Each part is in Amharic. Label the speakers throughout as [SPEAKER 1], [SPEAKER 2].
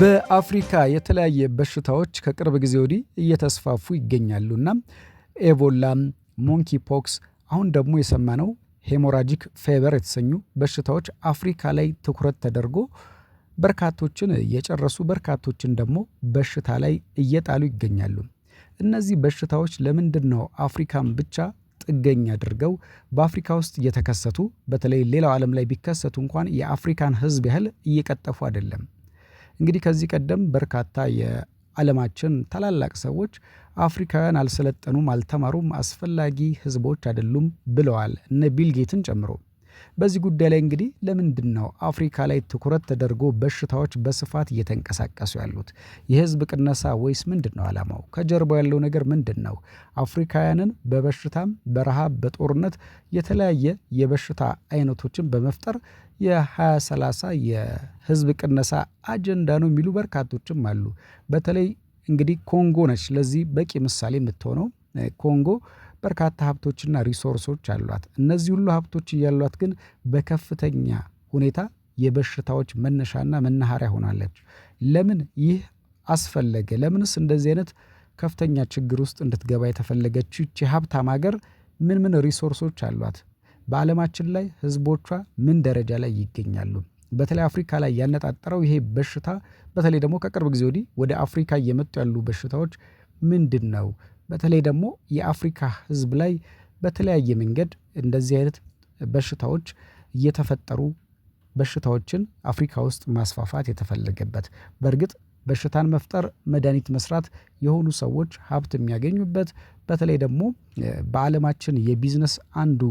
[SPEAKER 1] በአፍሪካ የተለያየ በሽታዎች ከቅርብ ጊዜ ወዲህ እየተስፋፉ ይገኛሉና ኤቦላ፣ ሞንኪ ፖክስ አሁን ደግሞ የሰማነው ሄሞራጂክ ፌቨር የተሰኙ በሽታዎች አፍሪካ ላይ ትኩረት ተደርጎ በርካቶችን እየጨረሱ በርካቶችን ደግሞ በሽታ ላይ እየጣሉ ይገኛሉ። እነዚህ በሽታዎች ለምንድነው አፍሪካን ብቻ ጥገኛ አድርገው በአፍሪካ ውስጥ እየተከሰቱ በተለይ ሌላው ዓለም ላይ ቢከሰቱ እንኳን የአፍሪካን ሕዝብ ያህል እየቀጠፉ አይደለም? እንግዲህ ከዚህ ቀደም በርካታ የዓለማችን ታላላቅ ሰዎች አፍሪካውያን አልሰለጠኑም፣ አልተማሩም፣ አስፈላጊ ሕዝቦች አይደሉም ብለዋል፣ እነ ቢል ጌትን ጨምሮ። በዚህ ጉዳይ ላይ እንግዲህ ለምንድነው አፍሪካ ላይ ትኩረት ተደርጎ በሽታዎች በስፋት እየተንቀሳቀሱ ያሉት? የህዝብ ቅነሳ ወይስ ምንድነው ዓላማው? ከጀርባው ያለው ነገር ምንድነው? አፍሪካውያንን በበሽታም በረሃብ በጦርነት የተለያየ የበሽታ አይነቶችን በመፍጠር የ2030 የህዝብ ቅነሳ አጀንዳ ነው የሚሉ በርካቶችም አሉ። በተለይ እንግዲህ ኮንጎ ነች ለዚህ በቂ ምሳሌ የምትሆነው። ኮንጎ በርካታ ሀብቶችና ሪሶርሶች አሏት። እነዚህ ሁሉ ሀብቶች እያሏት ግን በከፍተኛ ሁኔታ የበሽታዎች መነሻና መናኸሪያ ሆናለች። ለምን ይህ አስፈለገ? ለምንስ እንደዚህ አይነት ከፍተኛ ችግር ውስጥ እንድትገባ የተፈለገችው ይህች ሀብታም ሀገር ምን ሪሶርሶች አሏት? በዓለማችን ላይ ህዝቦቿ ምን ደረጃ ላይ ይገኛሉ? በተለይ አፍሪካ ላይ ያነጣጠረው ይሄ በሽታ በተለይ ደግሞ ከቅርብ ጊዜ ወዲህ ወደ አፍሪካ እየመጡ ያሉ በሽታዎች ምንድን ነው? በተለይ ደግሞ የአፍሪካ ህዝብ ላይ በተለያየ መንገድ እንደዚህ አይነት በሽታዎች እየተፈጠሩ በሽታዎችን አፍሪካ ውስጥ ማስፋፋት የተፈለገበት፣ በእርግጥ በሽታን መፍጠር መድኃኒት መስራት የሆኑ ሰዎች ሀብት የሚያገኙበት በተለይ ደግሞ በዓለማችን የቢዝነስ አንዱ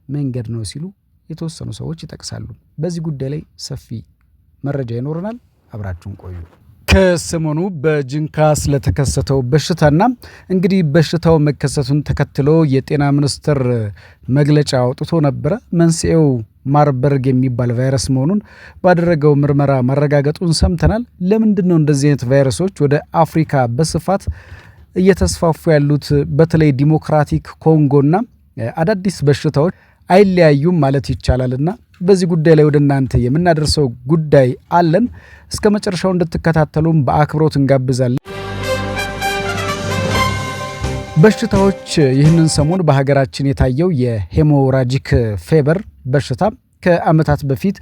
[SPEAKER 1] መንገድ ነው ሲሉ የተወሰኑ ሰዎች ይጠቅሳሉ። በዚህ ጉዳይ ላይ ሰፊ መረጃ ይኖረናል። አብራችሁን ቆዩ። ከሰሞኑ በጅንካ ስለተከሰተው በሽታና እንግዲህ በሽታው መከሰቱን ተከትሎ የጤና ሚኒስቴር መግለጫ አውጥቶ ነበረ። መንስኤው ማርበርግ የሚባል ቫይረስ መሆኑን ባደረገው ምርመራ ማረጋገጡን ሰምተናል። ለምንድን ነው እንደዚህ አይነት ቫይረሶች ወደ አፍሪካ በስፋት እየተስፋፉ ያሉት? በተለይ ዲሞክራቲክ ኮንጎና አዳዲስ በሽታዎች አይለያዩም ማለት ይቻላልና በዚህ ጉዳይ ላይ ወደ እናንተ የምናደርሰው ጉዳይ አለን። እስከ መጨረሻው እንድትከታተሉም በአክብሮት እንጋብዛለን። በሽታዎች ይህንን ሰሞን በሀገራችን የታየው የሄሞራጂክ ፌቨር በሽታ ከዓመታት በፊት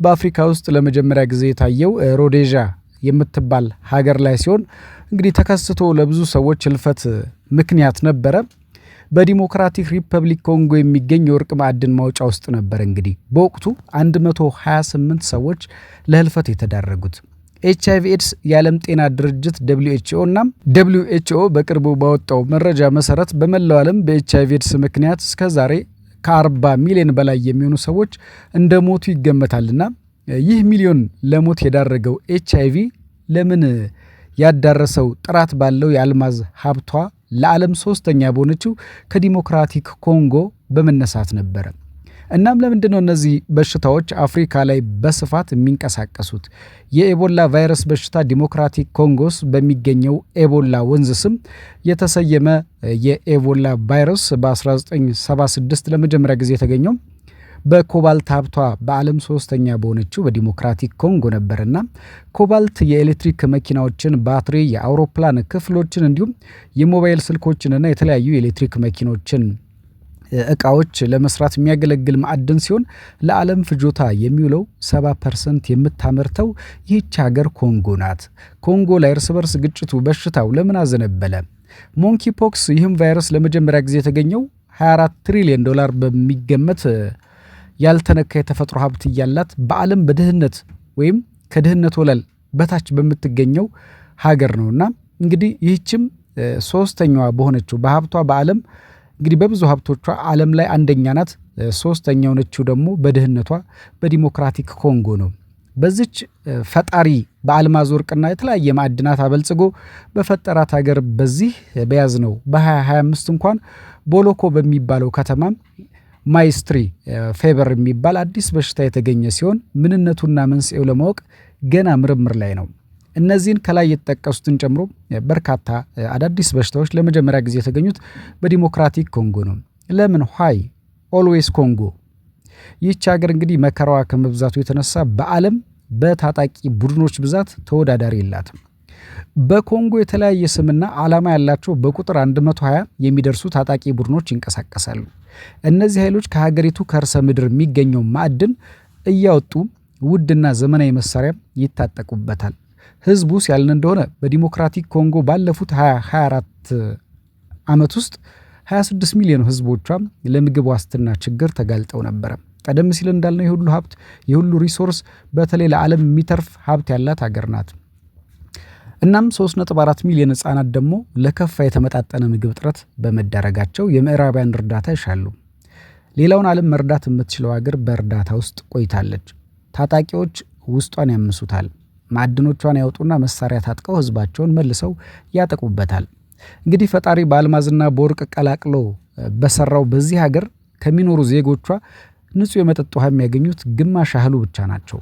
[SPEAKER 1] በአፍሪካ ውስጥ ለመጀመሪያ ጊዜ የታየው ሮዴዣ የምትባል ሀገር ላይ ሲሆን እንግዲህ ተከስቶ ለብዙ ሰዎች ህልፈት ምክንያት ነበረ። በዲሞክራቲክ ሪፐብሊክ ኮንጎ የሚገኝ የወርቅ ማዕድን ማውጫ ውስጥ ነበር እንግዲህ በወቅቱ 128 ሰዎች ለህልፈት የተዳረጉት። ኤችአይቪ ኤድስ የዓለም ጤና ድርጅት WHO እና WHO በቅርቡ ባወጣው መረጃ መሰረት በመላው ዓለም በኤችአይቪ ኤድስ ምክንያት እስከዛሬ ከ40 ሚሊዮን በላይ የሚሆኑ ሰዎች እንደሞቱ ይገመታልና ይህ ሚሊዮን ለሞት የዳረገው ኤችአይቪ ለምን ያዳረሰው ጥራት ባለው የአልማዝ ሀብቷ ለዓለም ሶስተኛ በሆነችው ከዲሞክራቲክ ኮንጎ በመነሳት ነበረ። እናም ለምንድነው እነዚህ በሽታዎች አፍሪካ ላይ በስፋት የሚንቀሳቀሱት? የኤቦላ ቫይረስ በሽታ ዲሞክራቲክ ኮንጎስ በሚገኘው ኤቦላ ወንዝ ስም የተሰየመ የኤቦላ ቫይረስ በ1976 ለመጀመሪያ ጊዜ የተገኘው በኮባልት ሀብቷ በዓለም ሶስተኛ በሆነችው በዲሞክራቲክ ኮንጎ ነበርና ኮባልት የኤሌክትሪክ መኪናዎችን ባትሪ፣ የአውሮፕላን ክፍሎችን እንዲሁም የሞባይል ስልኮችንና የተለያዩ የኤሌክትሪክ መኪኖችን እቃዎች ለመስራት የሚያገለግል ማዕድን ሲሆን ለዓለም ፍጆታ የሚውለው 70% የምታመርተው ይህች ሀገር ኮንጎ ናት። ኮንጎ ላይ እርስ በርስ ግጭቱ በሽታው ለምን አዘነበለ? ሞንኪ ፖክስ ይህም ቫይረስ ለመጀመሪያ ጊዜ የተገኘው $24 ትሪሊዮን በሚገመት ያልተነካ የተፈጥሮ ሀብት እያላት በዓለም በድህነት ወይም ከድህነት ወለል በታች በምትገኘው ሀገር ነውና እንግዲህ ይህችም ሶስተኛዋ በሆነችው በሀብቷ በዓለም እንግዲህ በብዙ ሀብቶቿ ዓለም ላይ አንደኛ ናት። ሶስተኛው ነችው ደግሞ በድህነቷ በዲሞክራቲክ ኮንጎ ነው። በዚች ፈጣሪ በአልማዝ ወርቅና የተለያየ ማዕድናት አበልጽጎ በፈጠራት ሀገር በዚህ በያዝነው በ2025 እንኳን ቦሎኮ በሚባለው ከተማ ማይስትሪ ፌቨር የሚባል አዲስ በሽታ የተገኘ ሲሆን ምንነቱና መንስኤው ለማወቅ ገና ምርምር ላይ ነው። እነዚህን ከላይ የተጠቀሱትን ጨምሮ በርካታ አዳዲስ በሽታዎች ለመጀመሪያ ጊዜ የተገኙት በዲሞክራቲክ ኮንጎ ነው። ለምን ዋይ ኦልዌይስ ኮንጎ? ይህች ሀገር እንግዲህ መከራዋ ከመብዛቱ የተነሳ በዓለም በታጣቂ ቡድኖች ብዛት ተወዳዳሪ የላትም። በኮንጎ የተለያየ ስምና ዓላማ ያላቸው በቁጥር 120 የሚደርሱ ታጣቂ ቡድኖች ይንቀሳቀሳሉ። እነዚህ ኃይሎች ከሀገሪቱ ከርሰ ምድር የሚገኘው ማዕድን እያወጡ ውድና ዘመናዊ መሳሪያ ይታጠቁበታል። ህዝቡ ሲያልን እንደሆነ በዲሞክራቲክ ኮንጎ ባለፉት 24 ዓመት ውስጥ 26 ሚሊዮን ህዝቦቿ ለምግብ ዋስትና ችግር ተጋልጠው ነበረ። ቀደም ሲል እንዳልነው የሁሉ ሀብት የሁሉ ሪሶርስ በተለይ ለዓለም የሚተርፍ ሀብት ያላት ሀገር ናት። እናም 3.4 ሚሊዮን ህጻናት ደግሞ ለከፋ የተመጣጠነ ምግብ እጥረት በመዳረጋቸው የምዕራባውያን እርዳታ ይሻሉ። ሌላውን ዓለም መርዳት የምትችለው ሀገር በእርዳታ ውስጥ ቆይታለች። ታጣቂዎች ውስጧን ያምሱታል። ማዕድኖቿን ያወጡና መሳሪያ ታጥቀው ህዝባቸውን መልሰው ያጠቁበታል። እንግዲህ ፈጣሪ በአልማዝና በወርቅ ቀላቅሎ በሰራው በዚህ ሀገር ከሚኖሩ ዜጎቿ ንጹህ የመጠጥ ውሃ የሚያገኙት ግማሽ ያህሉ ብቻ ናቸው።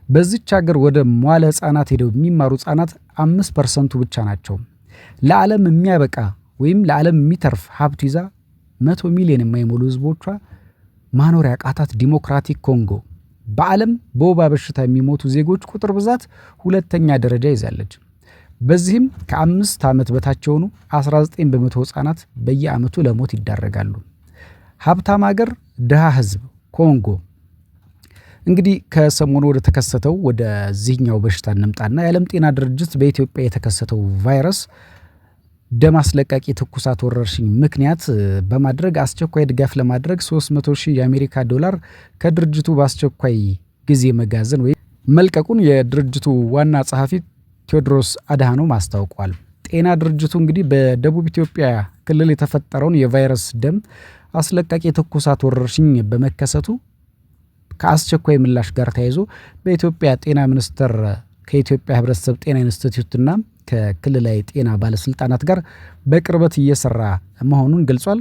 [SPEAKER 1] በዚች ሀገር ወደ ሟለ ህጻናት ሄደው የሚማሩ ህጻናት 5% ብቻ ናቸው። ለዓለም የሚያበቃ ወይም ለዓለም የሚተርፍ ሀብት ይዛ 100 ሚሊዮን የማይሞሉ ህዝቦቿ ማኖር ያቃታት ዲሞክራቲክ ኮንጎ በዓለም በወባ በሽታ የሚሞቱ ዜጎች ቁጥር ብዛት 2ኛ ደረጃ ይዛለች። በዚህም ከ5 ዓመት በታች የሆኑ 19 በመቶ ህጻናት በየዓመቱ ለሞት ይዳረጋሉ። ሀብታም ሀገር ድሃ ህዝብ ኮንጎ። እንግዲህ ከሰሞኑ ወደ ተከሰተው ወደዚህኛው በሽታ እንምጣና የዓለም ጤና ድርጅት በኢትዮጵያ የተከሰተው ቫይረስ ደም አስለቃቂ ትኩሳት ወረርሽኝ ምክንያት በማድረግ አስቸኳይ ድጋፍ ለማድረግ 300,000 የአሜሪካ ዶላር ከድርጅቱ በአስቸኳይ ጊዜ መጋዘን ወይ መልቀቁን የድርጅቱ ዋና ጸሐፊ ቴዎድሮስ አድሃኖም አስታውቋል። ጤና ድርጅቱ እንግዲህ በደቡብ ኢትዮጵያ ክልል የተፈጠረውን የቫይረስ ደም አስለቃቂ ትኩሳት ወረርሽኝ በመከሰቱ ከአስቸኳይ ምላሽ ጋር ተያይዞ በኢትዮጵያ ጤና ሚኒስቴር ከኢትዮጵያ ሕብረተሰብ ጤና ኢንስቲትዩትና ከክልላዊ ጤና ባለስልጣናት ጋር በቅርበት እየሰራ መሆኑን ገልጿል።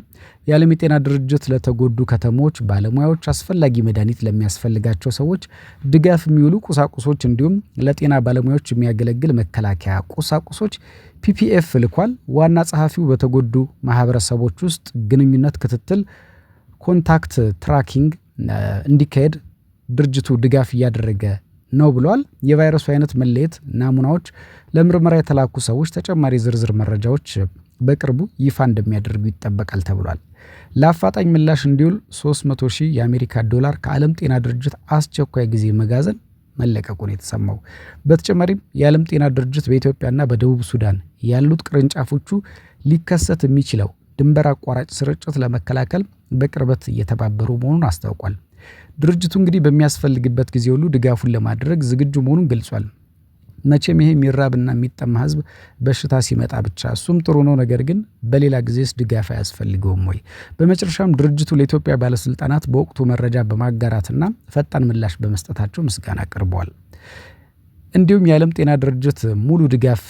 [SPEAKER 1] የዓለም የጤና ድርጅት ለተጎዱ ከተሞች ባለሙያዎች አስፈላጊ መድኃኒት ለሚያስፈልጋቸው ሰዎች ድጋፍ የሚውሉ ቁሳቁሶች እንዲሁም ለጤና ባለሙያዎች የሚያገለግል መከላከያ ቁሳቁሶች ፒፒኤፍ ልኳል። ዋና ጸሐፊው በተጎዱ ማህበረሰቦች ውስጥ ግንኙነት ክትትል ኮንታክት ትራኪንግ እንዲካሄድ ድርጅቱ ድጋፍ እያደረገ ነው ብሏል። የቫይረሱ አይነት መለየት ናሙናዎች ለምርመራ የተላኩ ሰዎች ተጨማሪ ዝርዝር መረጃዎች በቅርቡ ይፋ እንደሚያደርጉ ይጠበቃል ተብሏል። ለአፋጣኝ ምላሽ እንዲውል 300,000 የአሜሪካ ዶላር ከዓለም ጤና ድርጅት አስቸኳይ ጊዜ መጋዘን መለቀቁን የተሰማው። በተጨማሪም የዓለም ጤና ድርጅት በኢትዮጵያና በደቡብ ሱዳን ያሉት ቅርንጫፎቹ ሊከሰት የሚችለው ድንበር አቋራጭ ስርጭት ለመከላከል በቅርበት እየተባበሩ መሆኑን አስታውቋል። ድርጅቱ እንግዲህ በሚያስፈልግበት ጊዜ ሁሉ ድጋፉን ለማድረግ ዝግጁ መሆኑን ገልጿል። መቼም ይሄ የሚራብና የሚጠማ ህዝብ በሽታ ሲመጣ ብቻ እሱም ጥሩ ነው፣ ነገር ግን በሌላ ጊዜስ ድጋፍ አያስፈልገውም ወይ? በመጨረሻም ድርጅቱ ለኢትዮጵያ ባለስልጣናት በወቅቱ መረጃ በማጋራትና ፈጣን ምላሽ በመስጠታቸው ምስጋና አቅርበዋል። እንዲሁም የዓለም ጤና ድርጅት ሙሉ ድጋፍ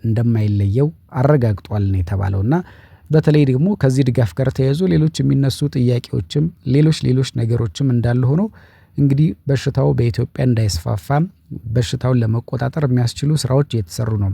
[SPEAKER 1] እንደማይለየው አረጋግጧል ነው የተባለውና በተለይ ደግሞ ከዚህ ድጋፍ ጋር ተያይዞ ሌሎች የሚነሱ ጥያቄዎችም ሌሎች ነገሮችም እንዳሉ ሆኖ እንግዲህ በሽታው በኢትዮጵያ እንዳይስፋፋ በሽታውን ለመቆጣጠር የሚያስችሉ ስራዎች እየተሰሩ ነው።